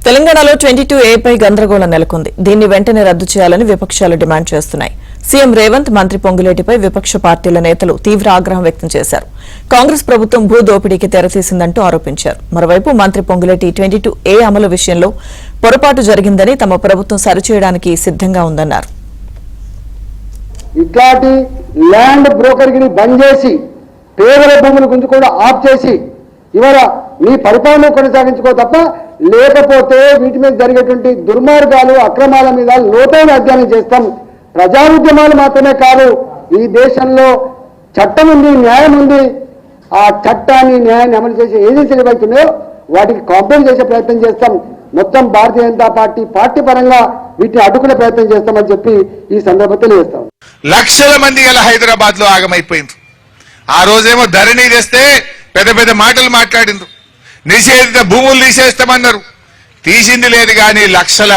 తెలంగాణలో 22A పై గందరగోళం నెలకొంది. దీన్ని వెంటనే రద్దు చేయాలని విపక్షాలు డిమాండ్ చేస్తున్నాయి. సీఎం రేవంత్, మంత్రి పొంగులేటిపై విపక్ష పార్టీల నేతలు తీవ్ర ఆగ్రహం వ్యక్తం చేశారు. కాంగ్రెస్ ప్రభుత్వం భూ దోపిడీకి తెరతీసిందంటూ ఆరోపించారు. మరోవైపు మంత్రి పొంగులేటి 22A అమలు విషయంలో పొరపాటు జరిగిందని, తమ ప్రభుత్వం సరిచేయడానికి సిద్ధంగా ఉందన్నారు. ఇట్లాంటి ల్యాండ్ బ్రోకర్ని బంద్ చేసి పేదల భూముల గురించి కూడా ఆఫ్ చేసి ఇవాళ మీ పరిపాలన కొనసాగించుకో తప్ప, లేకపోతే వీటి మీద జరిగేటువంటి దుర్మార్గాలు, అక్రమాల మీద లోతైన అధ్యయనం చేస్తాం. ప్రజా ఉద్యమాలు మాత్రమే కాదు, ఈ దేశంలో చట్టం ఉంది, న్యాయం ఉంది. ఆ చట్టాన్ని, న్యాయాన్ని అమలు చేసే ఏజెన్సీలు ఏవైతున్నాయో వాటికి కాంప్రమైజ్ చేసే ప్రయత్నం చేస్తాం. మొత్తం భారతీయ జనతా పార్టీ పరంగా వీటిని అడ్డుకునే ప్రయత్నం చేస్తామని చెప్పి ఈ సందర్భంగా తెలియజేస్తాం. లక్షల మంది ఇలా హైదరాబాద్ లో ఆగమైపోయింది. ఆ రోజేమో ధరణి తెస్తే పెద్ద పెద్ద మాటలు మాట్లాడిండ్రు. నిషేధిత భూములు తీసేస్తామన్నారు. తీసింది లేదు కానీ లక్షల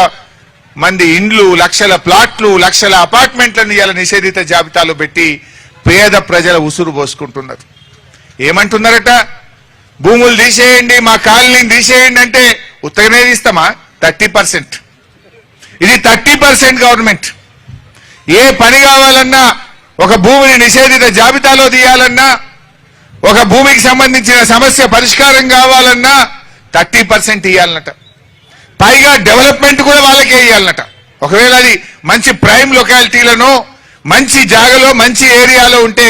మంది ఇండ్లు, లక్షల ప్లాట్లు, లక్షల అపార్ట్మెంట్లను ఇలా నిషేధిత జాబితాలో పెట్టి పేద ప్రజల ఉసురు పోసుకుంటున్నారు. ఏమంటున్నారట? భూములు తీసేయండి, మా కాలనీని తీసేయండి అంటే ఉత్తగనే తీస్తామా? 30%. ఇది 30% గవర్నమెంట్. ఏ పని కావాలన్నా, ఒక భూమిని నిషేధిత జాబితాలో తీయాలన్నా, ఒక భూమికి సంబంధించిన సమస్య పరిష్కారం కావాలన్నా 30% ఇవ్వాలన్నట. పైగా డెవలప్మెంట్ కూడా వాళ్ళకే ఇవ్వాలన్నట. ఒకవేళ అది మంచి ప్రైమ్ లొకాలిటీలను, మంచి జాగలో, మంచి ఏరియాలో ఉంటే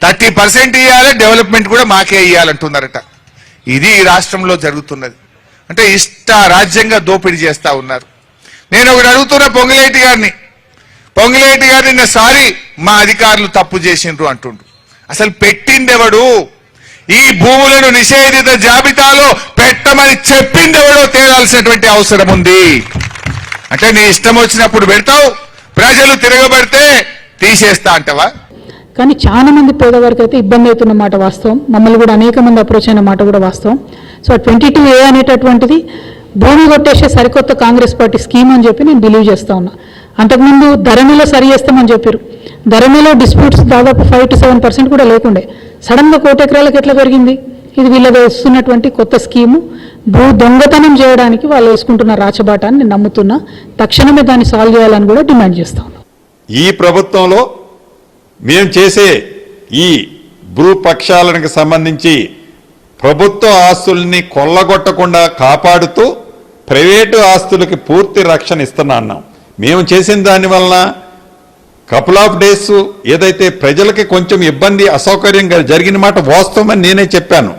30% ఇవ్వాలి, డెవలప్మెంట్ కూడా మాకే ఇవ్వాలంటున్నారట. ఇది ఈ రాష్ట్రంలో జరుగుతున్నది. అంటే రాజ్యంగా దోపిడీ చేస్తా ఉన్నారు. నేను ఒకటి అడుగుతున్న పొంగులేటి గారిని నిన్న సారీ మా అధికారులు తప్పు చేసిండ్రు అంటుండ్రు. అసలు పెట్టిందెవడు? ఈ భూములను నిషేధిత జాబితాలో పెట్టమని చెప్పిందెవడో తేలాల్సినటువంటి అవసరం ఉంది. అంటే నీ ఇష్టం వచ్చినప్పుడు పెడతావు, ప్రజలు తిరగబడితే తీసేస్తా అంటవా? కానీ చాలా మంది పేదవారికి అయితే ఇబ్బంది అవుతున్న మాట వాస్తవం. మమ్మల్ని కూడా అనేక మంది అప్రోచ్ అయిన మాట కూడా వాస్తవం. సో 22A అనేటటువంటిది భూమి కొట్టేసే సరికొత్త కాంగ్రెస్ పార్టీ స్కీమ్ అని చెప్పి నేను బిలీవ్ చేస్తా ఉన్నా. అంతకుముందు ధరణిలో సరి చేస్తామని చెప్పారు. ధరణిలో డిస్ప్యూట్స్ దాదాపు 5 to 7% కూడా లేకుండే. సడన్గా 1 కోటి ఎకరాలకు ఎట్లా పెరిగింది? ఇది వీళ్ళు వేస్తున్నటువంటి కొత్త స్కీము. భూ దొంగతనం చేయడానికి వాళ్ళు వేసుకుంటున్న రాచబాట అని నేను నమ్ముతున్నా. తక్షణమే దాన్ని సాల్వ్ చేయాలని కూడా డిమాండ్ చేస్తా ఉన్నా. ఈ ప్రభుత్వంలో మేము చేసే ఈ భూపక్షాలకు సంబంధించి ప్రభుత్వ ఆస్తుల్ని కొల్లగొట్టకుండా కాపాడుతూ ప్రైవేటు ఆస్తులకి పూర్తి రక్షణ ఇస్తున్నా అన్నాం. మేము చేసిన దానివలన కపుల్ ఆఫ్ డేస్ ఏదైతే ప్రజలకి కొంచెం ఇబ్బంది, అసౌకర్యంగా జరిగిన మాట వాస్తవమని నేనే చెప్పాను.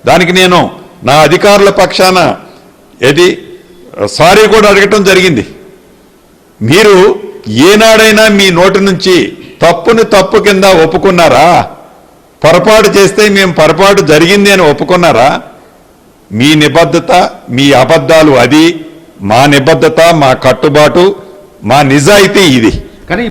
దానికి నేను నా అధికారుల పక్షాన సారీ కూడా అడగటం జరిగింది. మీరు ఏనాడైనా మీ నోటి నుంచి తప్పుని తప్పు కింద ఒప్పుకున్నారా? పొరపాటు చేస్తే మేము పొరపాటు జరిగింది అని ఒప్పుకున్నారా? మీ నిబద్ధత, మీ అబద్ధాలు అది. మా నిబద్ధత, మా కట్టుబాటు, మా నిజాయితీ ఇది. కానీ